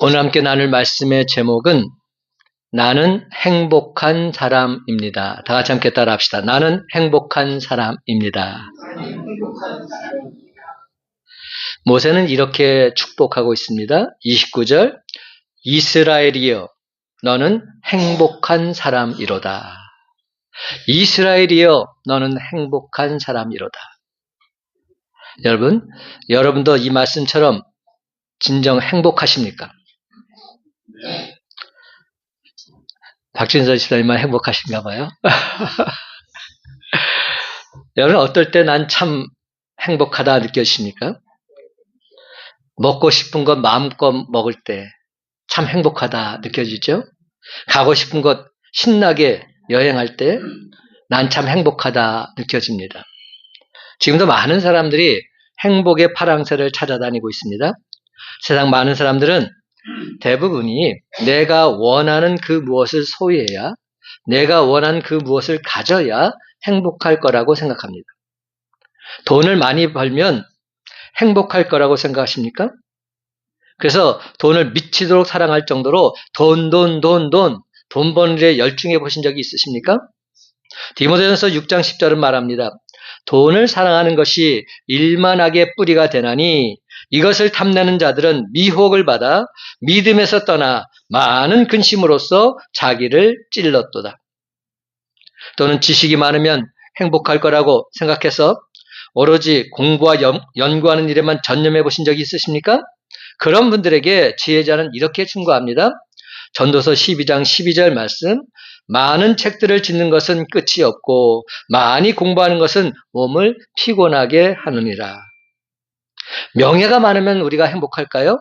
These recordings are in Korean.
오늘 함께 나눌 말씀의 제목은 나는 행복한 사람입니다. 다 같이 함께 따라 합시다. 나는 행복한 사람입니다. 모세는 이렇게 축복하고 있습니다. 29절 이스라엘이여 너는 행복한 사람이로다. 이스라엘이여 너는 행복한 사람이로다. 여러분도 이 말씀처럼 진정 행복하십니까? 박진서 집사님만 행복하신가 봐요. 여러분 어떨 때 난 참 행복하다 느껴지십니까? 먹고 싶은 것 마음껏 먹을 때 참 행복하다 느껴지죠? 가고 싶은 곳 신나게 여행할 때 난 참 행복하다 느껴집니다. 지금도 많은 사람들이 행복의 파랑새를 찾아다니고 있습니다. 세상 많은 사람들은 대부분이 내가 원하는 그 무엇을 소유해야, 내가 원하는 그 무엇을 가져야 행복할 거라고 생각합니다. 돈을 많이 벌면 행복할 거라고 생각하십니까? 그래서 돈을 미치도록 사랑할 정도로 돈 버는 일에 열중해 보신 적이 있으십니까? 디모데전서 6장 10절은 말합니다. 돈을 사랑하는 것이 일만하게 뿌리가 되나니 이것을 탐내는 자들은 미혹을 받아 믿음에서 떠나 많은 근심으로써 자기를 찔렀도다. 또는 지식이 많으면 행복할 거라고 생각해서 오로지 공부와 연구하는 일에만 전념해 보신 적이 있으십니까? 그런 분들에게 지혜자는 이렇게 충고합니다. 전도서 12장 12절 말씀 많은 책들을 짓는 것은 끝이 없고 많이 공부하는 것은 몸을 피곤하게 하느니라. 명예가 많으면 우리가 행복할까요?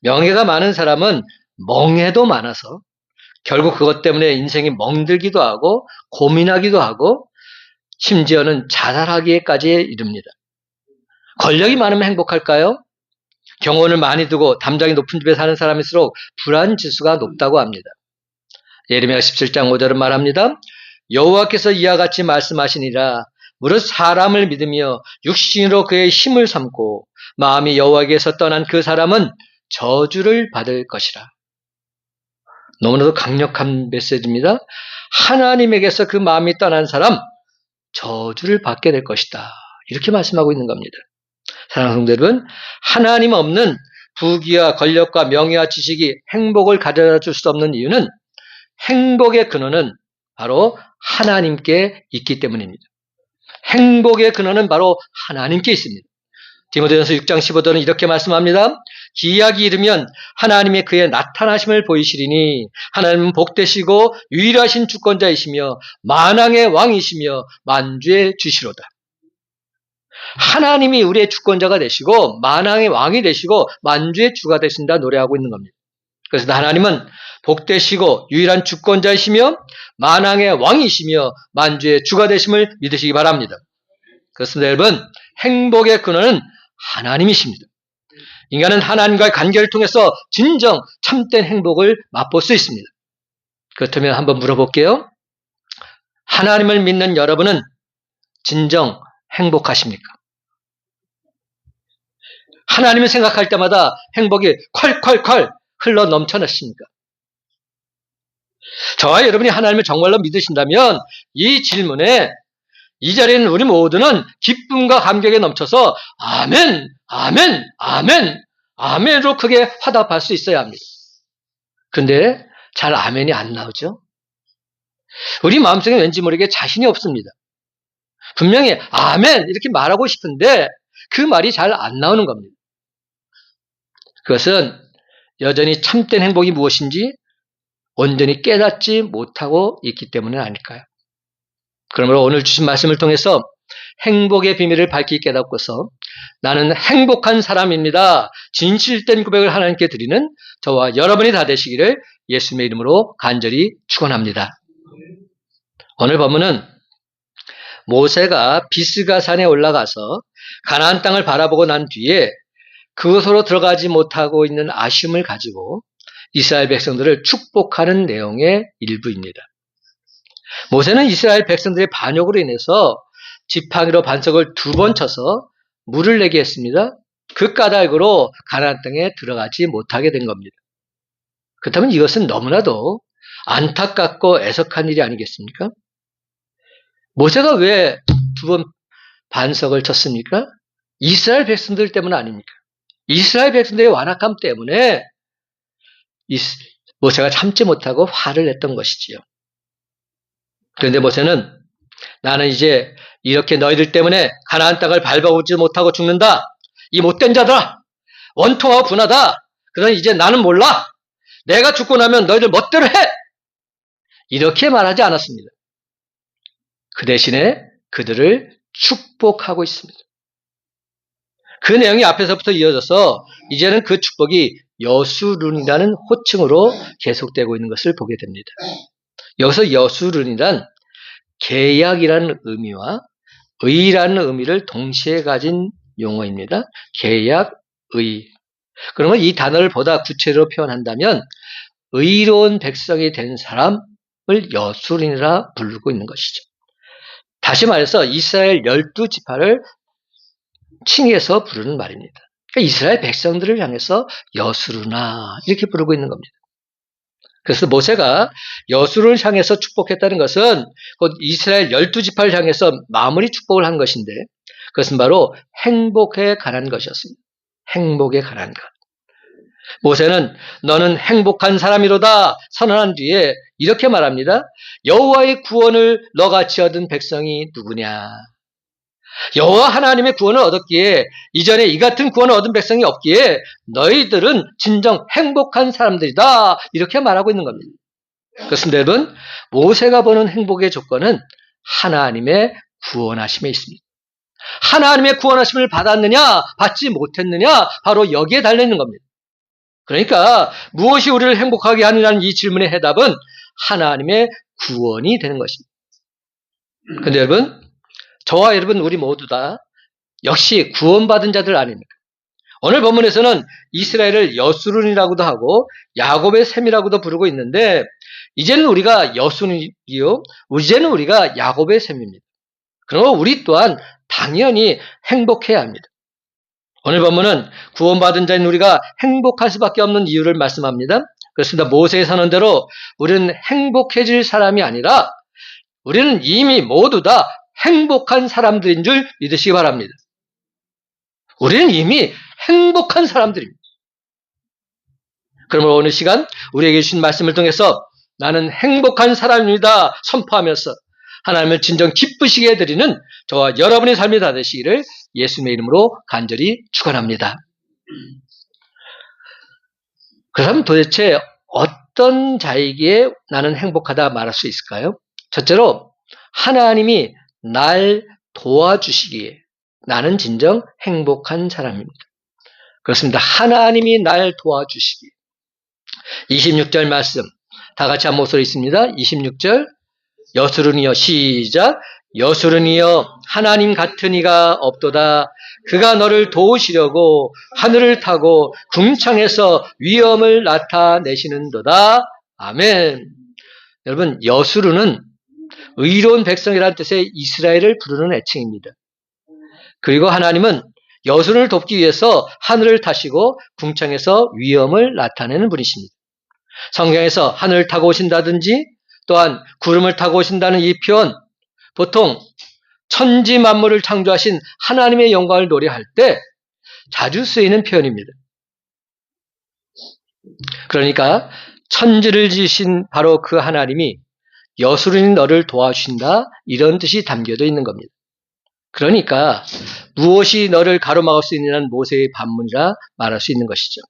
명예가 많은 사람은 멍해도 많아서 결국 그것 때문에 인생이 멍들기도 하고 고민하기도 하고 심지어는 자살하기에까지 이릅니다. 권력이 많으면 행복할까요? 경호원을 많이 두고 담장이 높은 집에 사는 사람일수록 불안지수가 높다고 합니다. 예레미야 17장 5절은 말합니다. 여호와께서 이와 같이 말씀하시니라. 무릇 사람을 믿으며 육신으로 그의 힘을 삼고 마음이 여호와께서 떠난 그 사람은 저주를 받을 것이라. 너무나도 강력한 메시지입니다. 하나님에게서 그 마음이 떠난 사람 저주를 받게 될 것이다. 이렇게 말씀하고 있는 겁니다. 사랑하는 성도 여러분, 하나님 없는 부귀와 권력과 명예와 지식이 행복을 가져다 줄 수 없는 이유는 행복의 근원은 바로 하나님께 있기 때문입니다. 행복의 근원은 바로 하나님께 있습니다. 디모데전서 6장 15절은 이렇게 말씀합니다. 기약이 이르면 하나님의 그의 나타나심을 보이시리니 하나님은 복되시고 유일하신 주권자이시며 만왕의 왕이시며 만주의 주시로다. 하나님이 우리의 주권자가 되시고 만왕의 왕이 되시고 만주의 주가 되신다 노래하고 있는 겁니다. 그래서 하나님은 복되시고 유일한 주권자이시며 만왕의 왕이시며 만주의 주가 되심을 믿으시기 바랍니다. 그렇습니다. 여러분, 행복의 근원은 하나님이십니다. 인간은 하나님과의 관계를 통해서 진정 참된 행복을 맛볼 수 있습니다. 그렇다면 한번 물어볼게요. 하나님을 믿는 여러분은 진정 행복하십니까? 하나님을 생각할 때마다 행복이 콸콸콸 흘러 넘쳐나십니까? 저와 여러분이 하나님을 정말로 믿으신다면 이 질문에 이 자리에는 우리 모두는 기쁨과 감격에 넘쳐서 아멘, 아멘, 아멘, 아멘으로 크게 화답할 수 있어야 합니다. 근데 잘 아멘이 안 나오죠? 우리 마음속에 왠지 모르게 자신이 없습니다. 분명히 아멘 이렇게 말하고 싶은데 그 말이 잘 안 나오는 겁니다. 그것은 여전히 참된 행복이 무엇인지 온전히 깨닫지 못하고 있기 때문은 아닐까요? 그러므로 오늘 주신 말씀을 통해서 행복의 비밀을 밝히 깨닫고서 나는 행복한 사람입니다. 진실된 고백을 하나님께 드리는 저와 여러분이 다 되시기를 예수님의 이름으로 간절히 축원합니다. 오늘 본문은 모세가 비스가산에 올라가서 가나안 땅을 바라보고 난 뒤에 그곳으로 들어가지 못하고 있는 아쉬움을 가지고 이스라엘 백성들을 축복하는 내용의 일부입니다. 모세는 이스라엘 백성들의 반역으로 인해서 지팡이로 반석을 2번 쳐서 물을 내게 했습니다. 그 까닭으로 가나안 땅에 들어가지 못하게 된 겁니다. 그렇다면 이것은 너무나도 안타깝고 애석한 일이 아니겠습니까? 모세가 왜 두 번 반석을 쳤습니까? 이스라엘 백성들 때문 아닙니까? 이스라엘 백성들의 완악함 때문에 모세가 참지 못하고 화를 냈던 것이지요. 그런데 모세는 나는 이제 이렇게 너희들 때문에 가나안 땅을 밟아보지 못하고 죽는다. 이 못된 자들아, 원통하고 분하다. 그러니 이제 나는 몰라. 내가 죽고 나면 너희들 멋대로 해. 이렇게 말하지 않았습니다. 그 대신에 그들을 축복하고 있습니다. 그 내용이 앞에서부터 이어져서 이제는 그 축복이 여수룬이라는 호칭으로 계속되고 있는 것을 보게 됩니다. 여기서 여수룬이란 계약이라는 의미와 의라는 의미를 동시에 가진 용어입니다. 계약, 의. 그러면 이 단어를 보다 구체적으로 표현한다면 의로운 백성이 된 사람을 여수룬이라 부르고 있는 것이죠. 다시 말해서 이스라엘 12지파를 칭해서 부르는 말입니다. 그러니까 이스라엘 백성들을 향해서 여수르나 이렇게 부르고 있는 겁니다. 그래서 모세가 여수를 향해서 축복했다는 것은 곧 이스라엘 12지파를 향해서 마무리 축복을 한 것인데 그것은 바로 행복에 관한 것이었습니다. 행복에 관한 것. 모세는 너는 행복한 사람이로다 선언한 뒤에 이렇게 말합니다. 여호와의 구원을 너같이 얻은 백성이 누구냐? 여호와 하나님의 구원을 얻었기에 이전에 이 같은 구원을 얻은 백성이 없기에 너희들은 진정 행복한 사람들이다. 이렇게 말하고 있는 겁니다. 그렇습니다, 여러분. 모세가 보는 행복의 조건은 하나님의 구원하심에 있습니다. 하나님의 구원하심을 받았느냐 받지 못했느냐 바로 여기에 달려있는 겁니다. 그러니까 무엇이 우리를 행복하게 하느냐는 이 질문의 해답은 하나님의 구원이 되는 것입니다. 그런데 여러분 저와 여러분 우리 모두 다 역시 구원받은 자들 아닙니까? 오늘 본문에서는 이스라엘을 여수룬이라고도 하고 야곱의 셈이라고도 부르고 있는데 이제는 우리가 여수룬이요 이제는 우리가 야곱의 셈입니다. 그러면 우리 또한 당연히 행복해야 합니다. 오늘 본문은 구원받은 자인 우리가 행복할 수밖에 없는 이유를 말씀합니다. 그렇습니다. 모세의 선언대로 우리는 행복해질 사람이 아니라 우리는 이미 모두 다 행복한 사람들인 줄 믿으시기 바랍니다. 우리는 이미 행복한 사람들입니다. 그러므로 오늘 시간 우리에게 주신 말씀을 통해서 나는 행복한 사람입니다 선포하면서 하나님을 진정 기쁘시게 해드리는 저와 여러분의 삶이 다 되시기를 예수님의 이름으로 간절히 축원합니다. 그럼 도대체 어떤 자에게 나는 행복하다 말할 수 있을까요? 첫째로 하나님이 날 도와주시기에 나는 진정 행복한 사람입니다. 그렇습니다. 하나님이 날 도와주시기에 26절 말씀 다 같이 한 목소리 있습니다. 26절 여수른이여 시작 여수른이여 하나님 같은 이가 없도다. 그가 너를 도우시려고 하늘을 타고 궁창에서 위엄을 나타내시는도다. 아멘. 여러분 여수른은 의로운 백성이라는 뜻의 이스라엘을 부르는 애칭입니다. 그리고 하나님은 여수른을 돕기 위해서 하늘을 타시고 궁창에서 위엄을 나타내는 분이십니다. 성경에서 하늘을 타고 오신다든지 또한 구름을 타고 오신다는 이 표현 보통 천지 만물을 창조하신 하나님의 영광을 노래할 때 자주 쓰이는 표현입니다. 그러니까 천지를 지으신 바로 그 하나님이 여수른이 너를 도와주신다 이런 뜻이 담겨져 있는 겁니다. 그러니까 무엇이 너를 가로막을 수 있느냐는 모세의 반문이라 말할 수 있는 것이죠.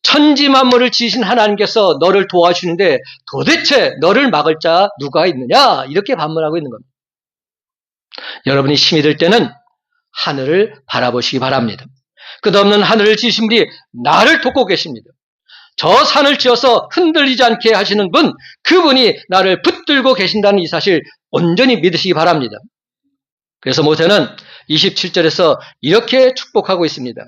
천지 만물을 지으신 하나님께서 너를 도와주시는데 도대체 너를 막을 자 누가 있느냐 이렇게 반문하고 있는 겁니다. 여러분이 힘이 들 때는 하늘을 바라보시기 바랍니다. 끝없는 하늘을 지으신 분이 나를 돕고 계십니다. 저 산을 지어서 흔들리지 않게 하시는 분 그분이 나를 붙들고 계신다는 이 사실 온전히 믿으시기 바랍니다. 그래서 모세는 27절에서 이렇게 축복하고 있습니다.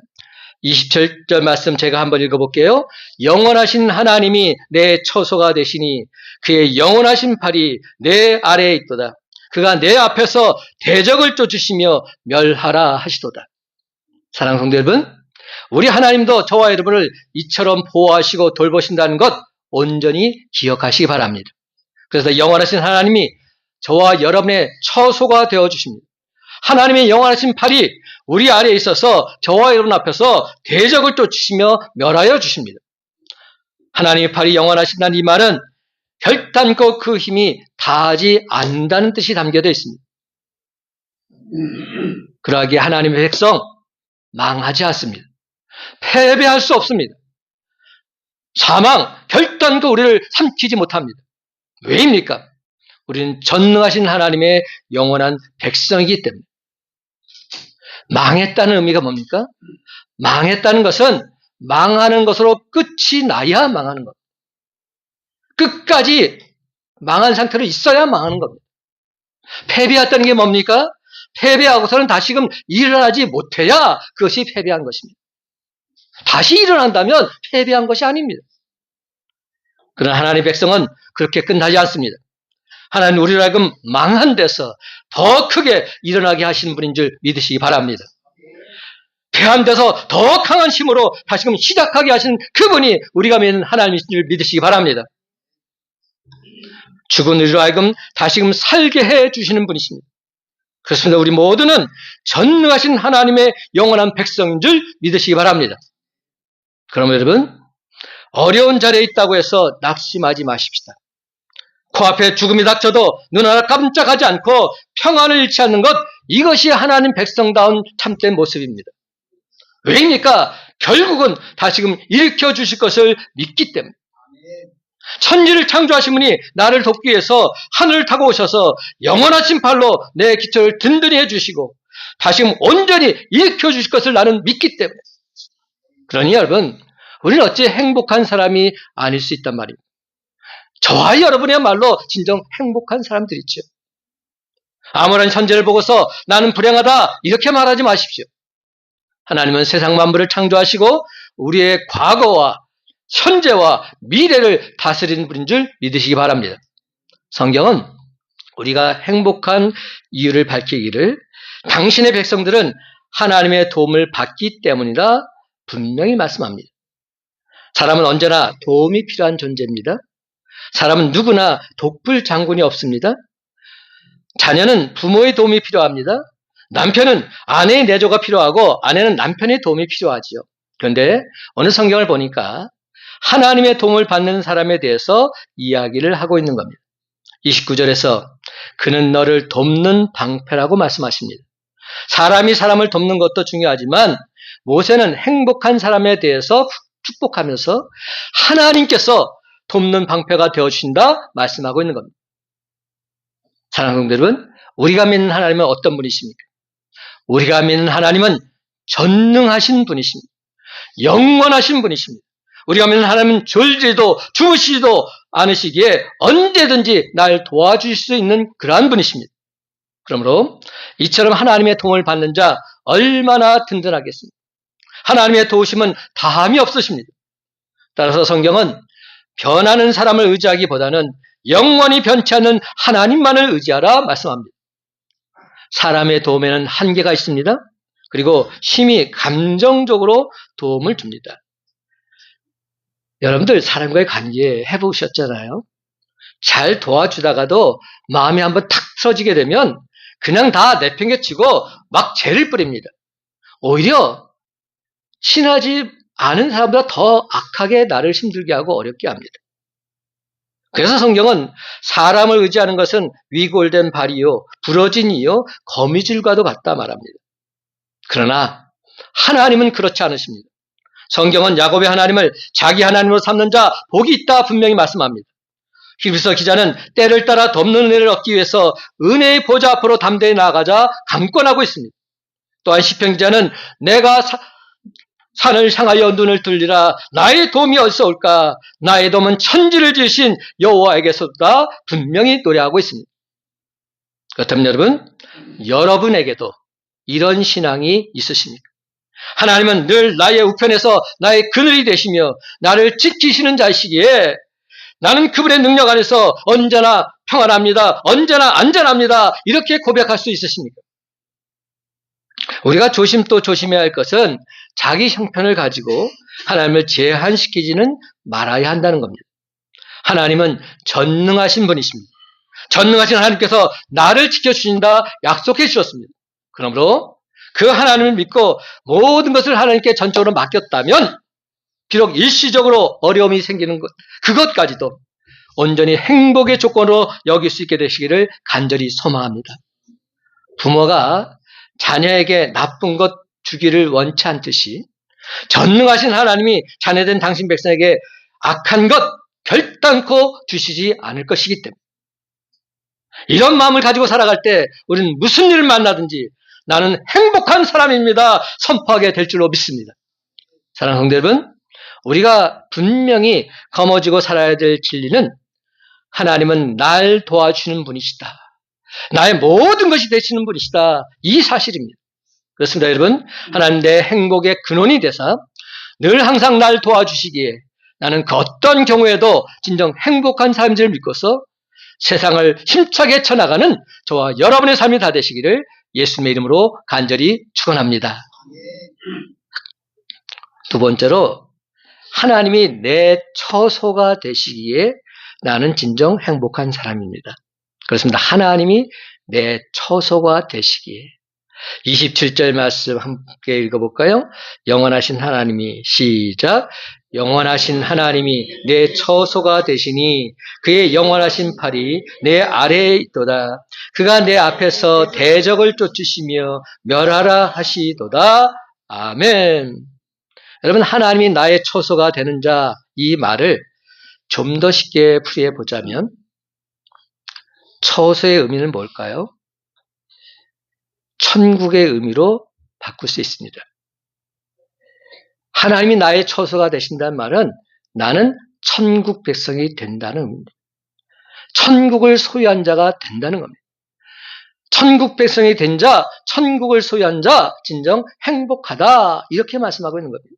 27절 말씀 제가 한번 읽어볼게요. 영원하신 하나님이 내 처소가 되시니 그의 영원하신 팔이 내 아래에 있도다. 그가 내 앞에서 대적을 쫓으시며 멸하라 하시도다. 사랑하는 성도 여러분, 우리 하나님도 저와 여러분을 이처럼 보호하시고 돌보신다는 것 온전히 기억하시기 바랍니다. 그래서 영원하신 하나님이 저와 여러분의 처소가 되어주십니다. 하나님의 영원하신 팔이 우리 아래에 있어서 저와 여러분 앞에서 대적을 쫓으시며 멸하여 주십니다. 하나님의 팔이 영원하신다는 이 말은 결단코 그 힘이 다하지 않는다는 뜻이 담겨져 있습니다. 그러하기에 하나님의 백성 망하지 않습니다. 패배할 수 없습니다. 사망, 결단코 우리를 삼키지 못합니다. 왜입니까? 우리는 전능하신 하나님의 영원한 백성이기 때문에. 망했다는 의미가 뭡니까? 망했다는 것은 망하는 것으로 끝이 나야 망하는 겁니다. 끝까지 망한 상태로 있어야 망하는 겁니다. 패배했다는 게 뭡니까? 패배하고서는 다시금 일어나지 못해야 그것이 패배한 것입니다. 다시 일어난다면 패배한 것이 아닙니다. 그러나 하나님의 백성은 그렇게 끝나지 않습니다. 하나님 우리를 하여금 망한 데서 더 크게 일어나게 하시는 분인 줄 믿으시기 바랍니다. 패한 데서 더 강한 힘으로 다시금 시작하게 하시는 그분이 우리가 믿는 하나님인 줄 믿으시기 바랍니다. 죽은 우리로 하여금 다시금 살게 해주시는 분이십니다. 그렇습니다. 우리 모두는 전능하신 하나님의 영원한 백성인 줄 믿으시기 바랍니다. 그럼 여러분, 어려운 자리에 있다고 해서 낙심하지 마십시다. 코앞에 죽음이 닥쳐도 눈 하나 깜짝하지 않고 평안을 잃지 않는 것, 이것이 하나님 백성다운 참된 모습입니다. 왜입니까? 결국은 다시금 일으켜 주실 것을 믿기 때문에. 천지를 창조하신 분이 나를 돕기 위해서 하늘을 타고 오셔서 영원하신 팔로 내 기초를 든든히 해주시고 다시금 온전히 일으켜 주실 것을 나는 믿기 때문에. 그러니 여러분, 우리는 어찌 행복한 사람이 아닐 수 있단 말입니다. 저와 여러분이야말로 진정 행복한 사람들이죠. 아무런 현재를 보고서 나는 불행하다 이렇게 말하지 마십시오. 하나님은 세상 만물을 창조하시고 우리의 과거와 현재와 미래를 다스리는 분인 줄 믿으시기 바랍니다. 성경은 우리가 행복한 이유를 밝히기를 당신의 백성들은 하나님의 도움을 받기 때문이라 분명히 말씀합니다. 사람은 언제나 도움이 필요한 존재입니다. 사람은 누구나 독불 장군이 없습니다. 자녀는 부모의 도움이 필요합니다. 남편은 아내의 내조가 필요하고 아내는 남편의 도움이 필요하지요. 그런데 어느 성경을 보니까 하나님의 도움을 받는 사람에 대해서 이야기를 하고 있는 겁니다. 29절에서 그는 너를 돕는 방패라고 말씀하십니다. 사람이 사람을 돕는 것도 중요하지만 모세는 행복한 사람에 대해서 축복하면서 하나님께서 돕는 방패가 되어주신다 말씀하고 있는 겁니다. 사랑하는 여러분, 우리가 믿는 하나님은 어떤 분이십니까? 우리가 믿는 하나님은 전능하신 분이십니다. 영원하신 분이십니다. 우리가 믿는 하나님은 졸지도 주무시지도 않으시기에 언제든지 날 도와주실 수 있는 그러한 분이십니다. 그러므로 이처럼 하나님의 도움을 받는 자 얼마나 든든하겠습니까? 하나님의 도우심은 다함이 없으십니다. 따라서 성경은 변하는 사람을 의지하기보다는 영원히 변치 않는 하나님만을 의지하라 말씀합니다. 사람의 도움에는 한계가 있습니다. 그리고 힘이 감정적으로 도움을 줍니다. 여러분들 사람과의 관계 해보셨잖아요. 잘 도와주다가도 마음이 한번 탁 틀어지게 되면 그냥 다 내팽개치고 막 죄를 뿌립니다. 오히려 친하지 않은 사람보다 더 악하게 나를 힘들게 하고 어렵게 합니다. 그래서 성경은 사람을 의지하는 것은 위골된 발이요 부러진 이요 거미줄과도 같다 말합니다. 그러나 하나님은 그렇지 않으십니다. 성경은 야곱의 하나님을 자기 하나님으로 삼는 자 복이 있다 분명히 말씀합니다. 히브리서 기자는 때를 따라 돕는 은혜를 얻기 위해서 은혜의 보좌 앞으로 담대히 나아가자 강권하고 있습니다. 또한 시편 기자는 내가 산을 향하여 눈을 들리라 나의 도움이 어디서 올까? 나의 도움은 천지를 지으신 여호와에게서다 분명히 노래하고 있습니다. 그렇다면 여러분에게도 이런 신앙이 있으십니까? 하나님은 늘 나의 우편에서 나의 그늘이 되시며 나를 지키시는 자이시기에 나는 그분의 능력 안에서 언제나 평안합니다. 언제나 안전합니다. 이렇게 고백할 수 있으십니까? 우리가 또 조심해야 할 것은 자기 형편을 가지고 하나님을 제한시키지는 말아야 한다는 겁니다. 하나님은 전능하신 분이십니다. 전능하신 하나님께서 나를 지켜주신다 약속해 주셨습니다. 그러므로 그 하나님을 믿고 모든 것을 하나님께 전적으로 맡겼다면 비록 일시적으로 어려움이 생기는 것, 그것까지도 온전히 행복의 조건으로 여길 수 있게 되시기를 간절히 소망합니다. 부모가 자녀에게 나쁜 것 주기를 원치 않듯이 전능하신 하나님이 자녀된 당신 백성에게 악한 것 결단코 주시지 않을 것이기 때문에 이런 마음을 가지고 살아갈 때 우리는 무슨 일을 만나든지 나는 행복한 사람입니다 선포하게 될 줄로 믿습니다. 사랑하는 성도 여러분, 우리가 분명히 거머쥐고 살아야 될 진리는 하나님은 날 도와주는 분이시다. 나의 모든 것이 되시는 분이시다. 이 사실입니다. 그렇습니다, 여러분. 하나님 내 행복의 근원이 되사 늘 항상 날 도와주시기에 나는 그 어떤 경우에도 진정 행복한 삶인 줄 믿고서 세상을 힘차게 쳐나가는 저와 여러분의 삶이 다 되시기를 예수님의 이름으로 간절히 축원합니다. 두 번째로 하나님이 내 처소가 되시기에 나는 진정 행복한 사람입니다. 그렇습니다. 하나님이 내 처소가 되시기에 27절 말씀 함께 읽어볼까요? 영원하신 하나님이 시작 영원하신 하나님이 내 처소가 되시니 그의 영원하신 팔이 내 아래에 있도다. 그가 내 앞에서 대적을 쫓으시며 멸하라 하시도다. 아멘. 여러분, 하나님이 나의 처소가 되는 자, 이 말을 좀 더 쉽게 풀이해 보자면 처소의 의미는 뭘까요? 천국의 의미로 바꿀 수 있습니다. 하나님이 나의 처소가 되신다는 말은 나는 천국 백성이 된다는 의미입니다. 천국을 소유한 자가 된다는 겁니다. 천국 백성이 된 자, 천국을 소유한 자, 진정 행복하다. 이렇게 말씀하고 있는 겁니다.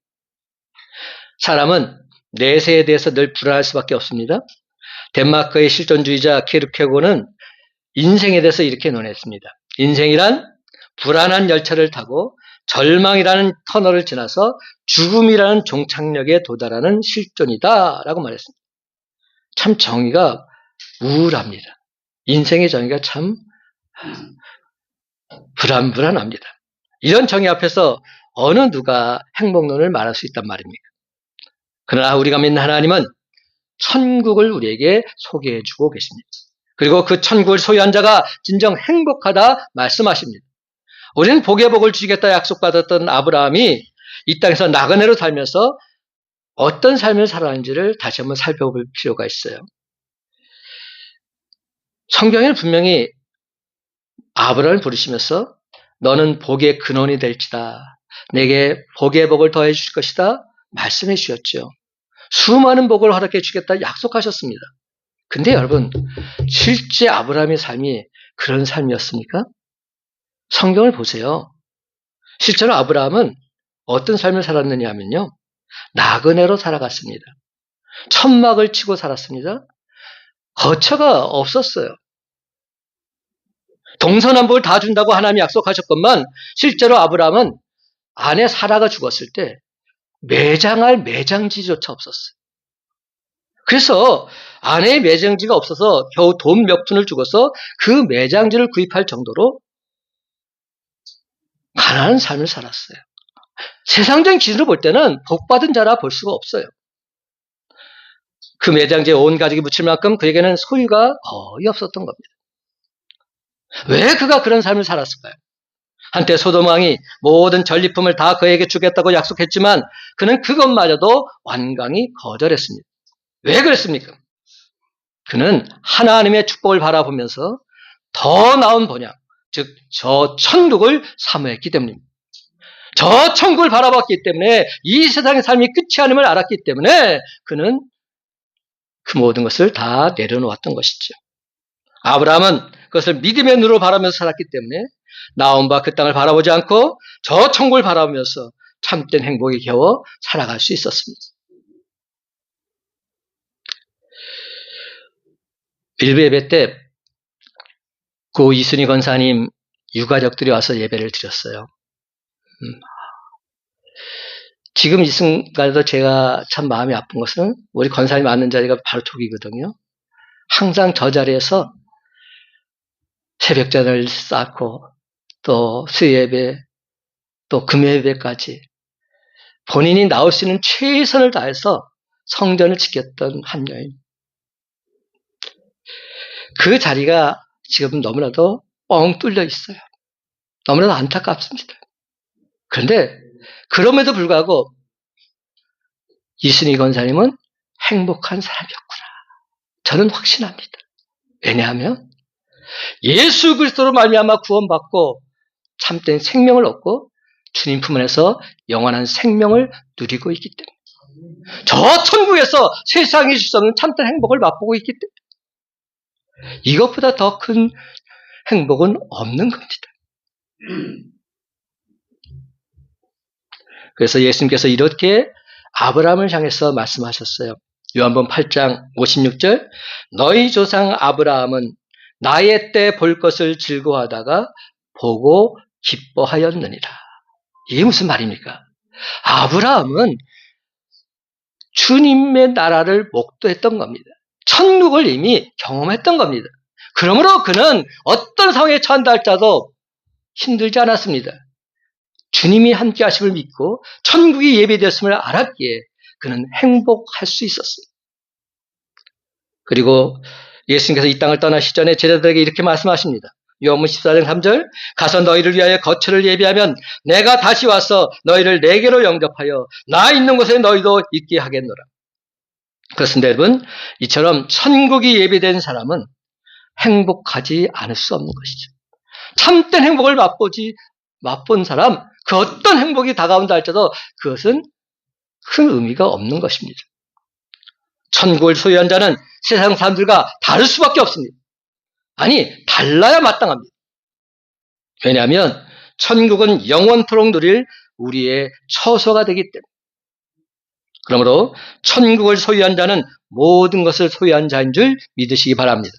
사람은 내세에 대해서 늘 불안할 수밖에 없습니다. 덴마크의 실존주의자 케르케고는 인생에 대해서 이렇게 논했습니다. 인생이란 불안한 열차를 타고 절망이라는 터널을 지나서 죽음이라는 종착역에 도달하는 실존이다 라고 말했습니다. 참 정의가 우울합니다. 인생의 정의가 참 불안합니다. 이런 정의 앞에서 어느 누가 행복론을 말할 수 있단 말입니까? 그러나 우리가 믿는 하나님은 천국을 우리에게 소개해주고 계십니다. 그리고 그 천국을 소유한 자가 진정 행복하다 말씀하십니다. 우리는 복의 복을 주시겠다 약속받았던 아브라함이 이 땅에서 나그네로 살면서 어떤 삶을 살았는지를 다시 한번 살펴볼 필요가 있어요. 성경에는 분명히 아브라함을 부르시면서 너는 복의 근원이 될지다. 내게 복의 복을 더해 주실 것이다. 말씀해 주셨죠. 수많은 복을 허락해 주겠다 약속하셨습니다. 근데 여러분, 실제 아브라함의 삶이 그런 삶이었습니까? 성경을 보세요. 실제로 아브라함은 어떤 삶을 살았느냐 하면요. 나그네로 살아갔습니다. 천막을 치고 살았습니다. 거처가 없었어요. 동서남북을 다 준다고 하나님이 약속하셨건만 실제로 아브라함은 아내 사라가 죽었을 때 매장할 매장지조차 없었어요. 그래서 아내의 매장지가 없어서 겨우 돈 몇 푼을 주고서 그 매장지를 구입할 정도로 가난한 삶을 살았어요. 세상적인 기준으로 볼 때는 복받은 자라 볼 수가 없어요. 그 매장지에 온 가족이 묻힐 만큼 그에게는 소유가 거의 없었던 겁니다. 왜 그가 그런 삶을 살았을까요? 한때 소돔 왕이 모든 전리품을 다 그에게 주겠다고 약속했지만 그는 그것마저도 완강히 거절했습니다. 왜 그랬습니까? 그는 하나님의 축복을 바라보면서 더 나은 번영, 즉 저 천국을 사모했기 때문입니다. 저 천국을 바라봤기 때문에 이 세상의 삶이 끝이 아님을 알았기 때문에 그는 그 모든 것을 다 내려놓았던 것이죠. 아브라함은 그것을 믿음의 눈으로 바라면서 살았기 때문에 나온 바 그 땅을 바라보지 않고 저 천국을 바라보면서 참된 행복에 겨워 살아갈 수 있었습니다. 일부 예배 때 고 이순희 권사님 유가족들이 와서 예배를 드렸어요. 지금 이 순간에도 제가 참 마음이 아픈 것은 우리 권사님 앉는 자리가 바로 저기거든요. 항상 저 자리에서 새벽전을 쌓고 또 수예배 또 금요예배까지 본인이 나올 수 있는 최선을 다해서 성전을 지켰던 한 여인. 그 자리가 지금 너무나도 뻥 뚫려 있어요. 너무나도 안타깝습니다. 그런데 그럼에도 불구하고 이순희 권사님은 행복한 사람이었구나. 저는 확신합니다. 왜냐하면 예수 그리스도로 말미암아 구원받고 참된 생명을 얻고 주님 품 안에서 영원한 생명을 누리고 있기 때문에 저 천국에서 세상이 줄 수 없는 참된 행복을 맛보고 있기 때문에 이것보다 더 큰 행복은 없는 겁니다. 그래서 예수님께서 이렇게 아브라함을 향해서 말씀하셨어요. 요한복음 8장 56절 너희 조상 아브라함은 나의 때 볼 것을 즐거워하다가 보고 기뻐하였느니라. 이게 무슨 말입니까? 아브라함은 주님의 나라를 목도했던 겁니다. 천국을 이미 경험했던 겁니다. 그러므로 그는 어떤 상황에 처한다 할지라도 힘들지 않았습니다. 주님이 함께 하심을 믿고 천국이 예배되었음을 알았기에 그는 행복할 수 있었습니다. 그리고 예수님께서 이 땅을 떠나시 전에 제자들에게 이렇게 말씀하십니다. 요한복음 14장 3절 가서 너희를 위하여 거처를 예비하면 내가 다시 와서 너희를 내게로 영접하여 나 있는 곳에 너희도 있게 하겠노라. 그렇습니다. 여러분, 이처럼 천국이 예비된 사람은 행복하지 않을 수 없는 것이죠. 참된 행복을 맛본 사람, 그 어떤 행복이 다가온다 할지라도 그것은 큰 의미가 없는 것입니다. 천국을 소유한 자는 세상 사람들과 다를 수밖에 없습니다. 아니, 달라야 마땅합니다. 왜냐하면 천국은 영원토록 누릴 우리의 처소가 되기 때문에. 그러므로 천국을 소유한 자는 모든 것을 소유한 자인 줄 믿으시기 바랍니다.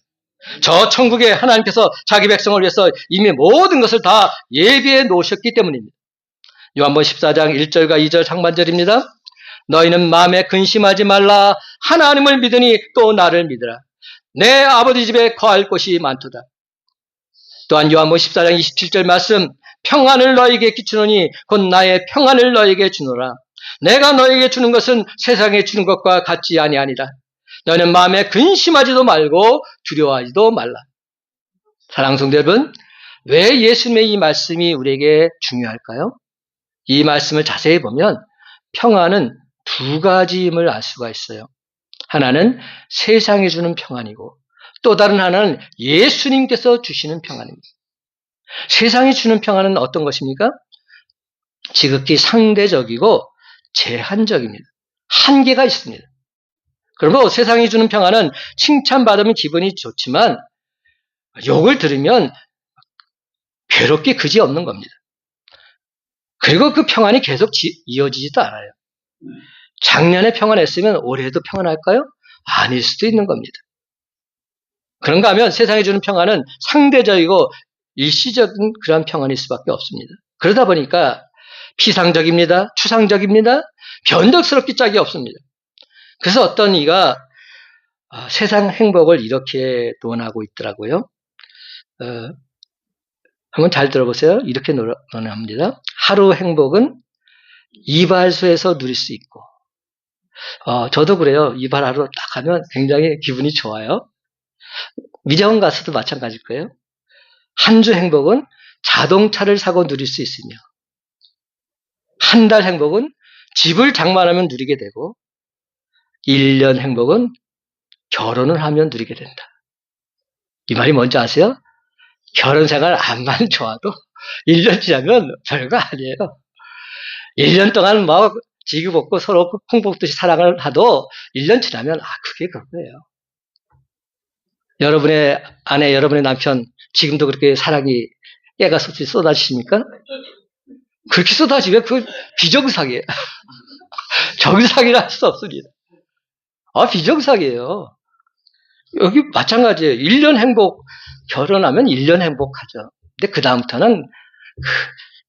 저 천국에 하나님께서 자기 백성을 위해서 이미 모든 것을 다 예비해 놓으셨기 때문입니다. 요한복음 14장 1절과 2절 상반절입니다. 너희는 마음에 근심하지 말라. 하나님을 믿으니 또 나를 믿으라. 내 아버지 집에 거할 곳이 많도다. 또한 요한복음 14장 27절 말씀 평안을 너희에게 끼치노니 곧 나의 평안을 너희에게 주노라. 내가 너희에게 주는 것은 세상에 주는 것과 같지 아니하니라. 너희는 마음에 근심하지도 말고 두려워하지도 말라. 사랑하는 성도 여러분, 왜 예수님의 이 말씀이 우리에게 중요할까요? 이 말씀을 자세히 보면 평안은 두 가지임을 알 수가 있어요. 하나는 세상이 주는 평안이고 또 다른 하나는 예수님께서 주시는 평안입니다. 세상이 주는 평안은 어떤 것입니까? 지극히 상대적이고 제한적입니다. 한계가 있습니다. 그리고 세상이 주는 평안은 칭찬받으면 기분이 좋지만 욕을 들으면 괴롭기 그지없는 겁니다. 그리고 그 평안이 계속 이어지지도 않아요. 작년에 평안했으면 올해도 평안할까요? 아닐 수도 있는 겁니다. 그런가 하면 세상이 주는 평안은 상대적이고 일시적인 그런 평안일 수밖에 없습니다. 그러다 보니까 피상적입니다. 추상적입니다. 변덕스럽기 짝이 없습니다. 그래서 어떤 이가 세상 행복을 이렇게 논하고 있더라고요. 한번 잘 들어보세요. 이렇게 논합니다. 하루 행복은 이발소에서 누릴 수 있고 저도 그래요. 이발하러 딱 가면 굉장히 기분이 좋아요. 미장원 가서도 마찬가지일 거예요. 한 주 행복은 자동차를 사고 누릴 수 있으며 한 달 행복은 집을 장만하면 누리게 되고 1년 행복은 결혼을 하면 누리게 된다. 이 말이 뭔지 아세요? 결혼 생활 암만 좋아도 1년 지나면 별거 아니에요. 1년 동안 막 지기볶고 서로 홍복듯이 사랑을 하도 1년 지나면 그게 그거예요. 여러분의 아내, 여러분의 남편 지금도 그렇게 사랑이 깨가 쏟아지십니까? 그렇게 쏟아지면 그건 비정상이에요. 정상이라 할 수 없습니다. 비정상이에요. 여기 마찬가지예요. 1년 행복, 결혼하면 1년 행복하죠. 근데 그 다음부터는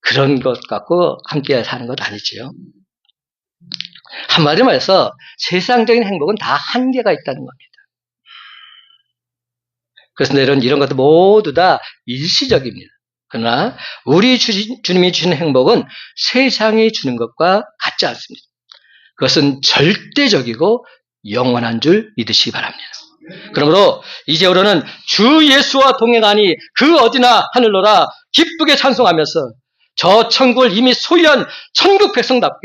그런 것 갖고 함께 사는 것 아니지요. 한마디로 말해서 세상적인 행복은 다 한계가 있다는 겁니다. 그래서 이런 것도 모두 다 일시적입니다. 그러나 우리 주님이 주시는 행복은 세상이 주는 것과 같지 않습니다. 그것은 절대적이고 영원한 줄 믿으시기 바랍니다. 그러므로 이제부터는 주 예수와 동행하니 그 어디나 하늘로라 기쁘게 찬송하면서 저 천국을 이미 소유한 천국 백성답게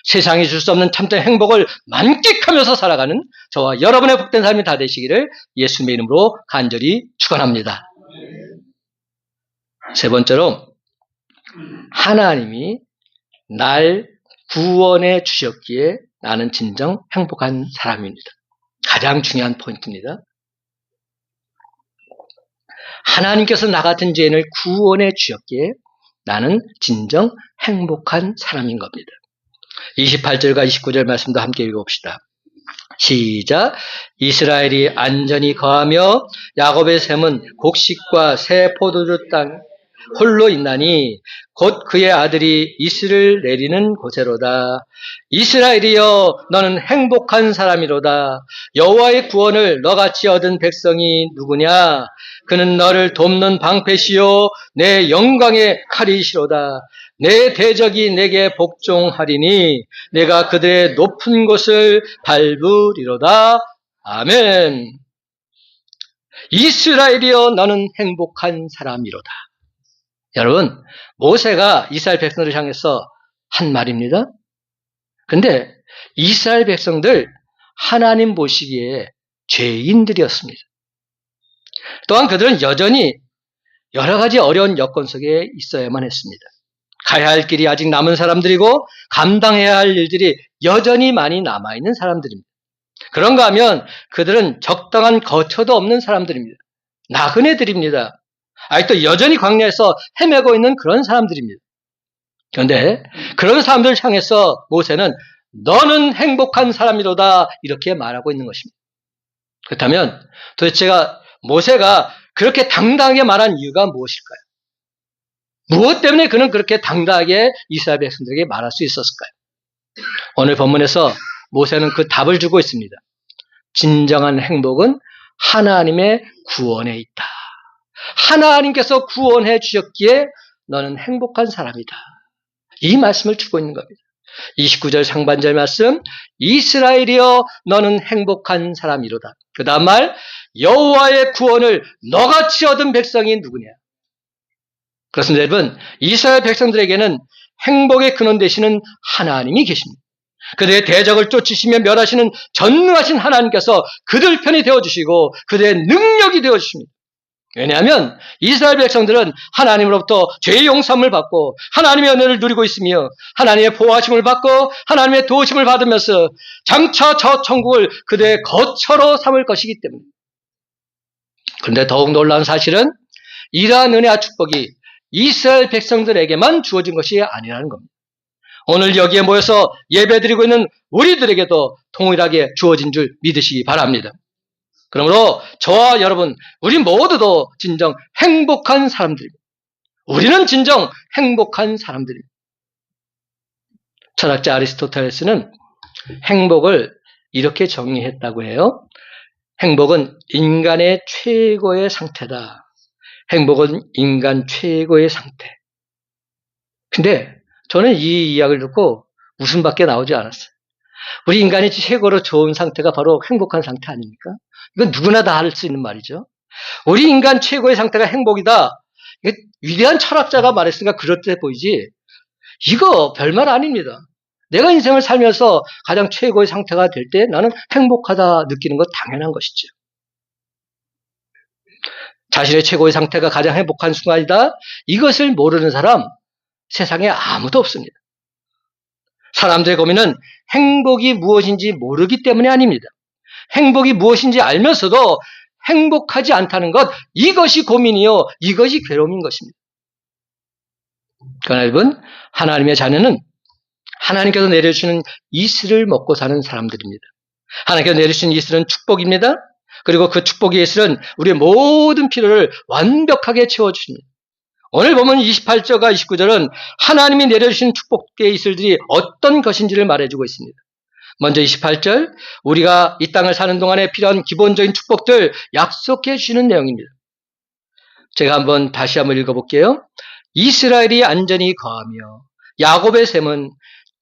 세상이 줄 수 없는 참된 행복을 만끽하면서 살아가는 저와 여러분의 복된 삶이 다 되시기를 예수님의 이름으로 간절히 축원합니다. 세 번째로 하나님이 날 구원해 주셨기에 나는 진정 행복한 사람입니다. 가장 중요한 포인트입니다. 하나님께서 나 같은 죄인을 구원해 주셨기에 나는 진정 행복한 사람인 겁니다. 28절과 29절 말씀도 함께 읽어봅시다. 시작. 이스라엘이 안전히 거하며 야곱의 샘은 곡식과 새 포도주 땅 홀로 있나니 곧 그의 아들이 이슬을 내리는 곳에로다. 이스라엘이여 너는 행복한 사람이로다. 여호와의 구원을 너같이 얻은 백성이 누구냐? 그는 너를 돕는 방패시요 내 영광의 칼이시로다. 내 대적이 내게 복종하리니 내가 그들의 높은 곳을 밟으리로다. 아멘. 이스라엘이여 너는 행복한 사람이로다. 여러분, 모세가 이스라엘 백성들을 향해서 한 말입니다. 근데 이스라엘 백성들 하나님 보시기에 죄인들이었습니다. 또한 그들은 여전히 여러 가지 어려운 여건 속에 있어야만 했습니다. 가야 할 길이 아직 남은 사람들이고 감당해야 할 일들이 여전히 많이 남아있는 사람들입니다. 그런가 하면 그들은 적당한 거처도 없는 사람들입니다. 나그네들입니다. 아직도 여전히 광야에서 헤매고 있는 그런 사람들입니다. 그런데 그런 사람들을 향해서 모세는 너는 행복한 사람이로다 이렇게 말하고 있는 것입니다. 그렇다면 도대체 모세가 그렇게 당당하게 말한 이유가 무엇일까요? 무엇 때문에 그는 그렇게 당당하게 이스라엘 백성들에게 말할 수 있었을까요? 오늘 본문에서 모세는 그 답을 주고 있습니다. 진정한 행복은 하나님의 구원에 있다. 하나님께서 구원해 주셨기에 너는 행복한 사람이다. 이 말씀을 주고 있는 겁니다. 29절 상반절 말씀, 이스라엘이여 너는 행복한 사람이로다. 그 다음 말, 여호와의 구원을 너같이 얻은 백성이 누구냐? 그렇습니다. 여러분, 이스라엘 백성들에게는 행복의 근원 되시는 하나님이 계십니다. 그들의 대적을 쫓으시며 멸하시는 전능하신 하나님께서 그들 편이 되어주시고 그들의 능력이 되어주십니다. 왜냐하면 이스라엘 백성들은 하나님으로부터 죄의 용서함을 받고 하나님의 은혜를 누리고 있으며 하나님의 보호하심을 받고 하나님의 도우심을 받으면서 장차 저 천국을 그들의 거처로 삼을 것이기 때문에. 그런데 더욱 놀라운 사실은 이러한 은혜와 축복이 이스라엘 백성들에게만 주어진 것이 아니라는 겁니다. 오늘 여기에 모여서 예배드리고 있는 우리들에게도 동일하게 주어진 줄 믿으시기 바랍니다. 그러므로 저와 여러분, 우리 모두도 진정 행복한 사람들입니다. 우리는 진정 행복한 사람들입니다. 철학자 아리스토텔레스는 행복을 이렇게 정의했다고 해요. 행복은 인간의 최고의 상태다. 행복은 인간 최고의 상태. 근데 저는 이 이야기를 듣고 웃음밖에 나오지 않았어요. 우리 인간이 최고로 좋은 상태가 바로 행복한 상태 아닙니까? 이건 누구나 다 할 수 있는 말이죠. 우리 인간 최고의 상태가 행복이다. 이게 위대한 철학자가 말했으니까 그렇게 보이지. 이거 별말 아닙니다. 내가 인생을 살면서 가장 최고의 상태가 될 때 나는 행복하다 느끼는 것 당연한 것이죠. 자신의 최고의 상태가 가장 행복한 순간이다. 이것을 모르는 사람 세상에 아무도 없습니다. 사람들의 고민은 행복이 무엇인지 모르기 때문이 아닙니다. 행복이 무엇인지 알면서도 행복하지 않다는 것, 이것이 고민이요, 이것이 괴로움인 것입니다. 그러나 여러분, 하나님의 자녀는 하나님께서 내려주시는 이슬을 먹고 사는 사람들입니다. 하나님께서 내려주신 이슬은 축복입니다. 그리고 그 축복의 이슬은 우리의 모든 필요를 완벽하게 채워주십니다. 오늘 보면 28절과 29절은 하나님이 내려주신 축복의 이슬들이 어떤 것인지를 말해주고 있습니다. 먼저 28절, 우리가 이 땅을 사는 동안에 필요한 기본적인 축복들 약속해 주시는 내용입니다. 제가 다시 한번 읽어볼게요. 이스라엘이 안전히 거하며 야곱의 샘은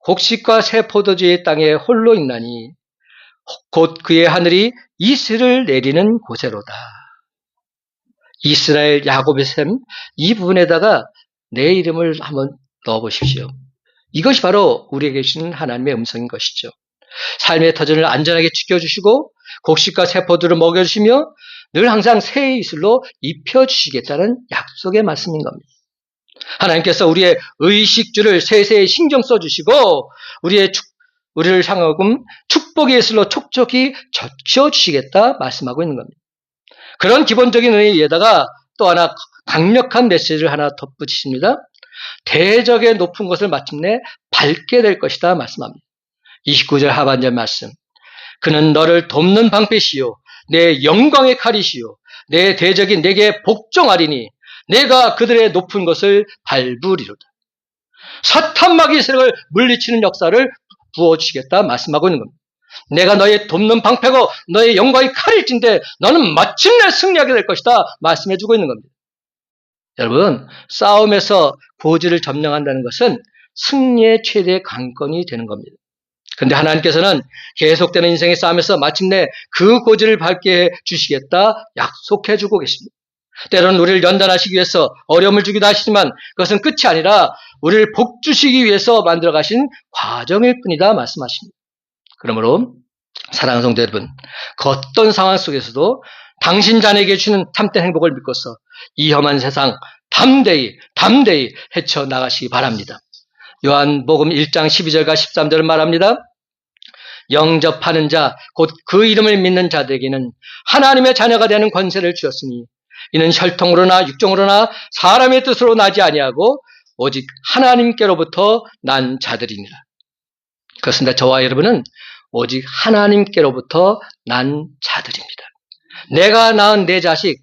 곡식과 새 포도주의 땅에 홀로 있나니 곧 그의 하늘이 이슬을 내리는 곳에로다. 이스라엘 야곱의 샘, 이 부분에다가 내 이름을 한번 넣어보십시오. 이것이 바로 우리에게 주시는 하나님의 음성인 것이죠. 삶의 터전을 안전하게 지켜주시고 곡식과 새 포도를 먹여주시며 늘 항상 새 이슬로 입혀주시겠다는 약속의 말씀인 겁니다. 하나님께서 우리의 의식주를 세세히 신경 써주시고 우리를 향하금 축복의 예술로 촉촉히 적셔주시겠다 말씀하고 있는 겁니다. 그런 기본적인 의의에다가 또 하나 강력한 메시지를 하나 덧붙이십니다. 대적의 높은 것을 마침내 밟게 될 것이다 말씀합니다. 29절 하반절 말씀. 그는 너를 돕는 방패시요 내 영광의 칼이시요 내 대적이 내게 복종하리니 내가 그들의 높은 것을 밟으리로다. 사탄 마귀의 세력을 물리치는 역사를 부어주시겠다 말씀하고 있는 겁니다. 내가 너의 돕는 방패고 너의 영광의 칼일진데 너는 마침내 승리하게 될 것이다 말씀해주고 있는 겁니다. 여러분, 싸움에서 고지를 점령한다는 것은 승리의 최대 관건이 되는 겁니다. 그런데 하나님께서는 계속되는 인생의 싸움에서 마침내 그 고지를 밟게 해주시겠다 약속해주고 계십니다. 때로는 우리를 연단하시기 위해서 어려움을 주기도 하시지만 그것은 끝이 아니라 우리를 복주시기 위해서 만들어 가신 과정일 뿐이다 말씀하십니다. 그러므로 사랑하는 성도 여러분, 그 어떤 상황 속에서도 당신 자녀에게 주는 참된 행복을 믿고서 이 험한 세상 담대히 헤쳐나가시기 바랍니다. 요한복음 1장 12절과 13절을 말합니다. 영접하는 자, 곧 그 이름을 믿는 자들에게는 하나님의 자녀가 되는 권세를 주었으니 이는 혈통으로나 육정으로나 사람의 뜻으로 나지 아니하고 오직 하나님께로부터 난 자들이니라. 그렇습니다. 저와 여러분은 오직 하나님께로부터 난 자들입니다. 내가 낳은 내 자식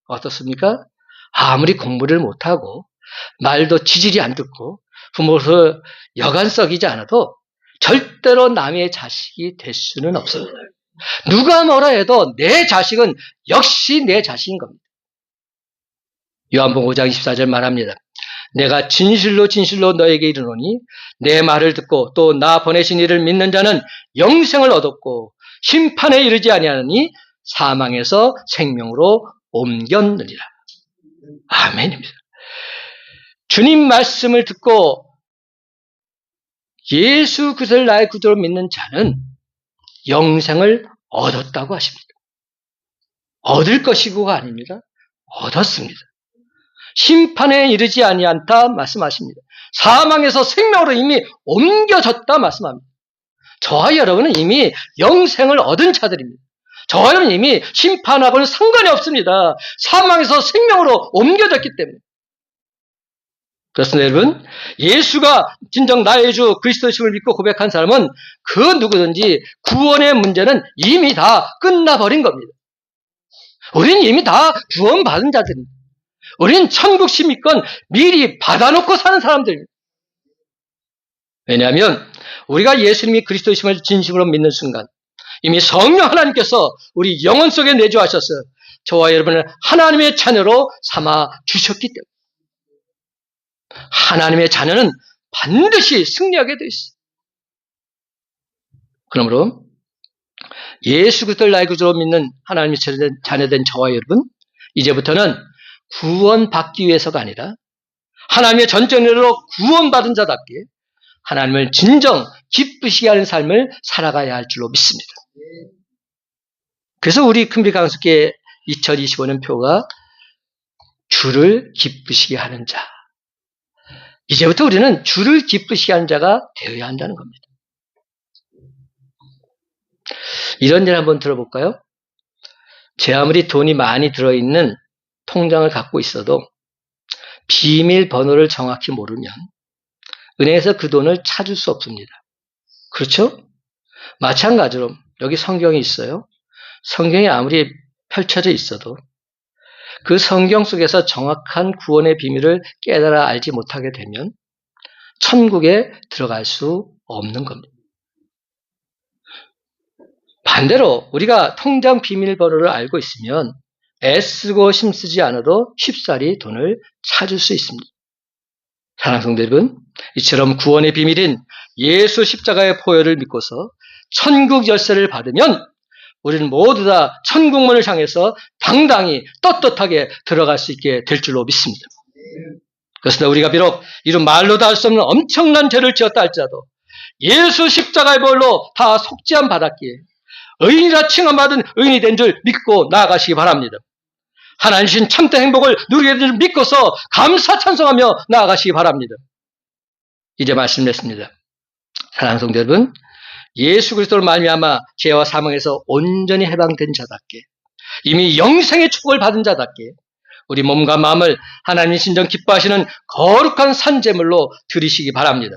어떻습니까? 아무리 공부를 못하고 말도 지질이 안 듣고 부모로서 여간 썩이지 않아도 절대로 남의 자식이 될 수는 없습니다. 누가 뭐라 해도 내 자식은 역시 내 자식인 겁니다. 요한복음 5장 24절 말합니다. 내가 진실로 너에게 이르노니 내 말을 듣고 또 나 보내신 이를 믿는 자는 영생을 얻었고 심판에 이르지 아니하느니 사망에서 생명으로 옮겼느니라. 아멘입니다. 주님 말씀을 듣고 예수 그리스도를 나의 구주로 믿는 자는 영생을 얻었다고 하십니다. 얻을 것이고가 아닙니다. 얻었습니다. 심판에 이르지 아니한다 말씀하십니다. 사망에서 생명으로 이미 옮겨졌다 말씀합니다. 저와 여러분은 이미 영생을 얻은 자들입니다. 저와 여러분은 이미 심판하고는 상관이 없습니다. 사망에서 생명으로 옮겨졌기 때문에. 그렇습니다, 여러분. 예수가 진정 나의 주 그리스도심을 믿고 고백한 사람은 그 누구든지 구원의 문제는 이미 다 끝나버린 겁니다. 우리는 이미 다 구원받은 자들입니다. 우리는 천국 시민권 미리 받아놓고 사는 사람들입니다. 왜냐하면 우리가 예수님이 그리스도심을 진심으로 믿는 순간 이미 성령 하나님께서 우리 영혼 속에 내주하셔서 저와 여러분을 하나님의 자녀로 삼아 주셨기 때문에 하나님의 자녀는 반드시 승리하게 되어 있어요. 그러므로 예수 그리스도를 나의 구주로 믿는 하나님의 자녀된 저와 여러분, 이제부터는 구원받기 위해서가 아니라 하나님의 전적으로 구원받은 자답게 하나님을 진정 기쁘시게 하는 삶을 살아가야 할 줄로 믿습니다. 그래서 우리 큰빛 강숙교회 2025년 표가 주를 기쁘시게 하는 자. 이제부터 우리는 주를 기쁘시게 하는 자가 되어야 한다는 겁니다. 이런 일 한번 들어볼까요? 제 아무리 돈이 많이 들어있는 통장을 갖고 있어도 비밀번호를 정확히 모르면 은행에서 그 돈을 찾을 수 없습니다. 그렇죠? 마찬가지로 여기 성경이 있어요. 성경이 아무리 펼쳐져 있어도 그 성경 속에서 정확한 구원의 비밀을 깨달아 알지 못하게 되면 천국에 들어갈 수 없는 겁니다. 반대로 우리가 통장 비밀번호를 알고 있으면 애쓰고 힘쓰지 않아도 쉽사리 돈을 찾을 수 있습니다. 사랑하는 성도 여러분, 이처럼 구원의 비밀인 예수 십자가의 포효를 믿고서 천국 열쇠를 받으면 우리는 모두 다 천국문을 향해서 당당히 떳떳하게 들어갈 수 있게 될 줄로 믿습니다. 그렇습니다. 우리가 비록 이런 말로도 할 수 없는 엄청난 죄를 지었다 할지라도 예수 십자가의 보혈로 다 속죄함 받았기에 의인이라 칭함받은 의인이 된 줄 믿고 나아가시기 바랍니다. 하나님 주신 참된 행복을 누리게 될 줄 믿고서 감사 찬송하며 나아가시기 바랍니다. 이제 말씀드렸습니다. 사랑하는 성도 여러분, 예수 그리스도로 말미암아 죄와 사망에서 온전히 해방된 자답게 이미 영생의 축복을 받은 자답게 우리 몸과 마음을 하나님이 진정 기뻐하시는 거룩한 산제물로 드리시기 바랍니다.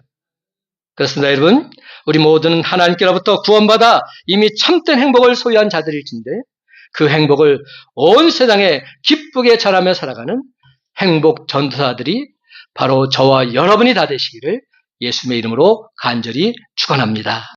그렇습니다, 여러분. 우리 모두는 하나님께로부터 구원받아 이미 참된 행복을 소유한 자들일진데 그 행복을 온 세상에 기쁘게 전하며 살아가는 행복 전도사들이 바로 저와 여러분이 다 되시기를 예수님의 이름으로 간절히 축원합니다.